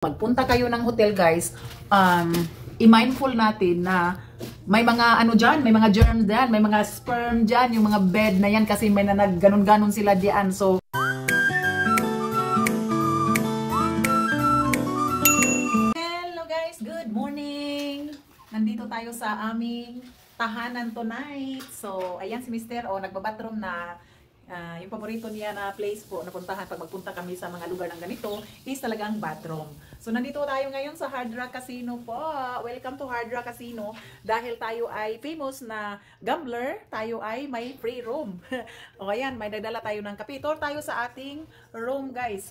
Magpunta kayo ng hotel guys, i-mindful natin na may mga ano dyan, may mga germs dyan, may mga sperm dyan, yung mga bed na yan kasi may nagganon-ganon sila diyan. So, hello guys, good morning! Nandito tayo sa aming tahanan tonight. So, ayan si Mr. O, nagbabathroom na. Yung paborito niya na place po na puntahan pag magpunta kami sa mga lugar ng ganito is talagang bathroom. So nandito tayo ngayon sa Hard Rock Casino po. Welcome to Hard Rock Casino. Dahil tayo ay famous na gambler, tayo ay may free room. O ayan, may dadala tayo ng kape. Tour tayo sa ating room guys.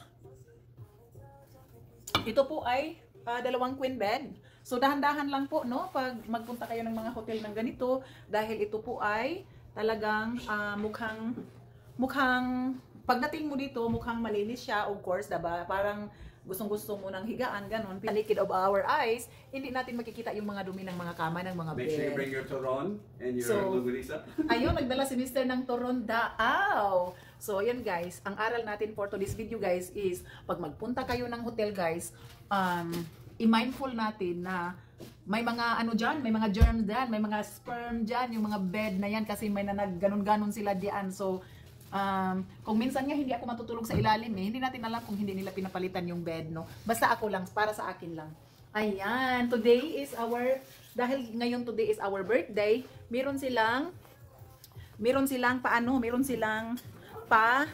Ito po ay dalawang queen bed. So dahan-dahan lang po no pag magpunta kayo ng mga hotel ng ganito dahil ito po ay talagang mukhang pagdating mo dito, mukhang malinis siya, of course, diba? Parang gustong-gusto mo ng higaan, ganun. Naked of our eyes, hindi natin makikita yung mga dumi ng mga kama, ng mga bed. Make sure you bring your turon and your longganisa. Ayun, nagdala si Mr. ng turon daaw. So, ayan guys, ang aral natin for today's video guys is, pag magpunta kayo ng hotel guys, i-mindful natin na may mga ano dyan, may mga germs dyan, may mga sperm dyan, yung mga bed na yan kasi may nagganon-ganon sila diyan. So, kung minsan nga hindi ako matutulog sa ilalim hindi natin alam kung hindi nila pinapalitan yung bed, no? Basta ako lang, para sa akin lang. Ayan, today is dahil ngayon today is our birthday, meron silang pa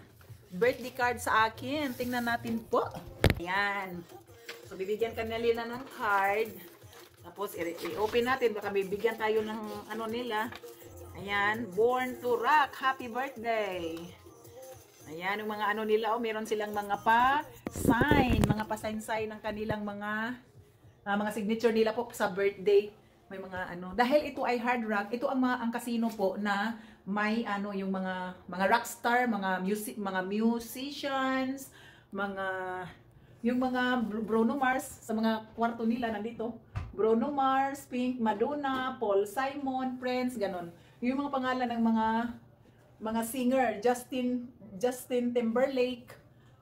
birthday card sa akin. Tingnan natin po. Ayan. So, bibigyan ka nila ng card. Tapos, i-open natin. Baka bibigyan tayo ng ano nila. Ayan, born to rock, happy birthday. Ayan, yung mga ano nila, meron silang mga pa-sign ng kanilang mga signature nila po sa birthday. May mga ano, dahil ito ay Hard Rock, ito ang casino po na may ano yung mga rockstar, mga musicians, yung mga Bruno Mars sa mga kwarto nila nandito. Bruno Mars, Pink, Madonna, Paul Simon, Prince, ganon. Yung mga pangalan ng mga singer, Justin Timberlake,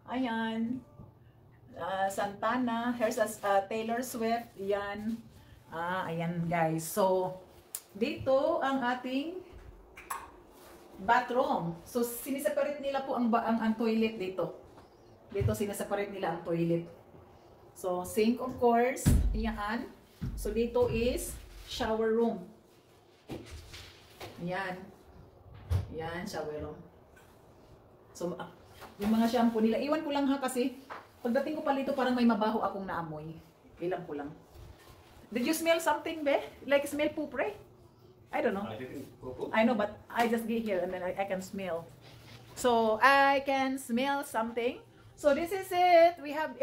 ayan, Santana, here's Taylor Swift, yan, ayan guys. So, dito ang ating bathroom. So, siniseparate nila po ang toilet dito. Dito siniseparate nila ang toilet. So, sink of course, yan. So, dito is shower room. Yan. Yan, shower room. So, yung mga shampoo nila, iwan ko lang ha kasi pagdating ko pa dito parang may mabaho akong naamoy. Ilan ko lang. Did you smell something, be? Like smell poop, right? I don't know. I know, but I just get here and then I can smell. So, I can smell something. So, this is it. We have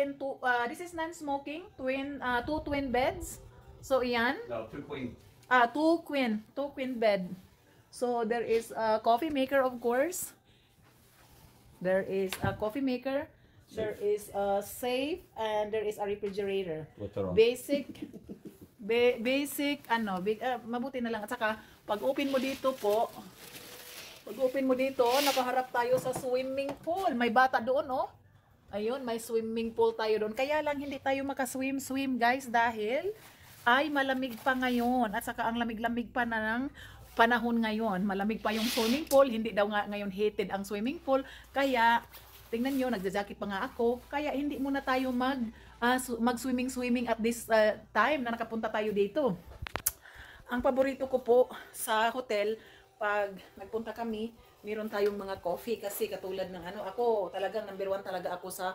this is non-smoking, two twin beds. So, iyan. No, two queen. Two queen bed. So there is a coffee maker, of course. There is a coffee maker. There is a safe and there is a refrigerator. Basic ano, mabuti na lang. At saka pag open mo dito po, nakaharap tayo sa swimming pool. May bata doon, oh. Ayun, may swimming pool tayo doon. Kaya lang hindi tayo makaswim guys dahil ay malamig pa ngayon. At saka ang lamig-lamig pa na ng panahon ngayon. Malamig pa yung swimming pool. Hindi daw nga ngayon heated ang swimming pool. Kaya, tingnan nyo, nagja-jacket pa nga ako. Kaya hindi muna tayo mag-swimming at this time na nakapunta tayo dito. Ang paborito ko po sa hotel, pag nagpunta kami, meron tayong mga coffee. Kasi katulad ng ano, ako talagang number 1 talaga ako sa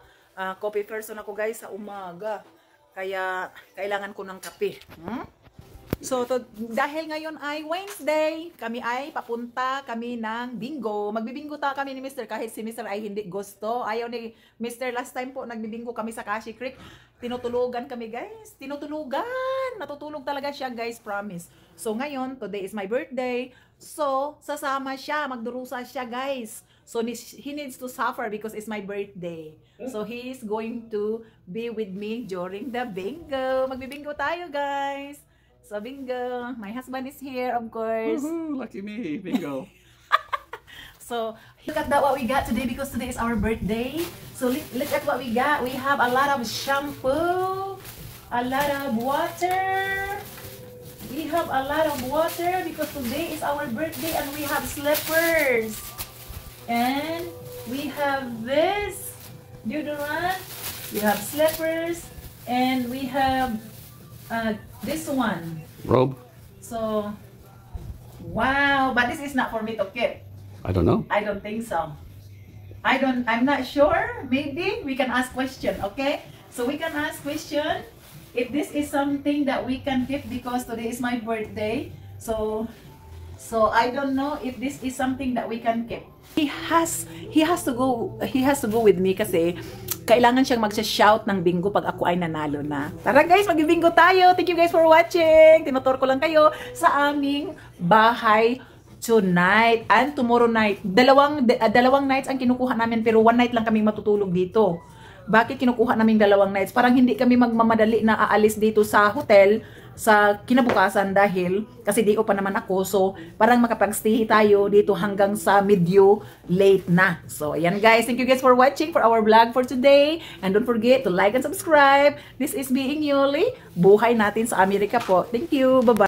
coffee person ako guys sa umaga. Kaya, kailangan ko ng kape. So, dahil ngayon ay Wednesday, kami ay papunta kami ng bingo. Magbibingo kami ni Mr. kahit si Mr. ay hindi gusto. Ayaw ni Mr. Last time po, nagbibingo kami sa Kashi Creek. Tinutulugan kami guys. Tinutulugan. Natutulog talaga siya guys, promise. So, ngayon, today is my birthday. So, sasama siya. Magdurusa siya guys. So, he needs to suffer because it's my birthday. So, he is going to be with me during the bingo. Magbibingo tayo guys. So, bingo. My husband is here, of course. Woohoo! Lucky me. Bingo. So look at that what we got today because today is our birthday. So look at what we got. We have a lot of shampoo, a lot of water. We have a lot of water because today is our birthday and we have slippers. And we have this deodorant. We have slippers and we have this one. Robe? So wow, but this is not for me to keep. I don't know. I don't think so. I'm not sure. Maybe we can ask question, okay? So we can ask question if this is something that we can keep because today is my birthday. So I don't know if this is something that we can keep. He has to go with me kasi kailangan siyang magsha-shout ng bingo pag ako ay nanalo na. Tara guys, mag-bingo tayo. Thank you guys for watching. Tinutur ko lang kayo sa aming bahay tonight and tomorrow night. Dalawang nights ang kinukuha namin pero one night lang kami matutulog dito. Bakit kinukuha namin dalawang nights? Parang hindi kami magmamadali na aalis dito sa hotel sa kinabukasan dahil kasi di pa naman ako. So, parang makapag-stay tayo dito hanggang sa medyo late na. So, ayan guys. Thank you guys for watching for our vlog for today. And don't forget to like and subscribe. This is Being Yoli. Buhay natin sa Amerika po. Thank you. Bye-bye.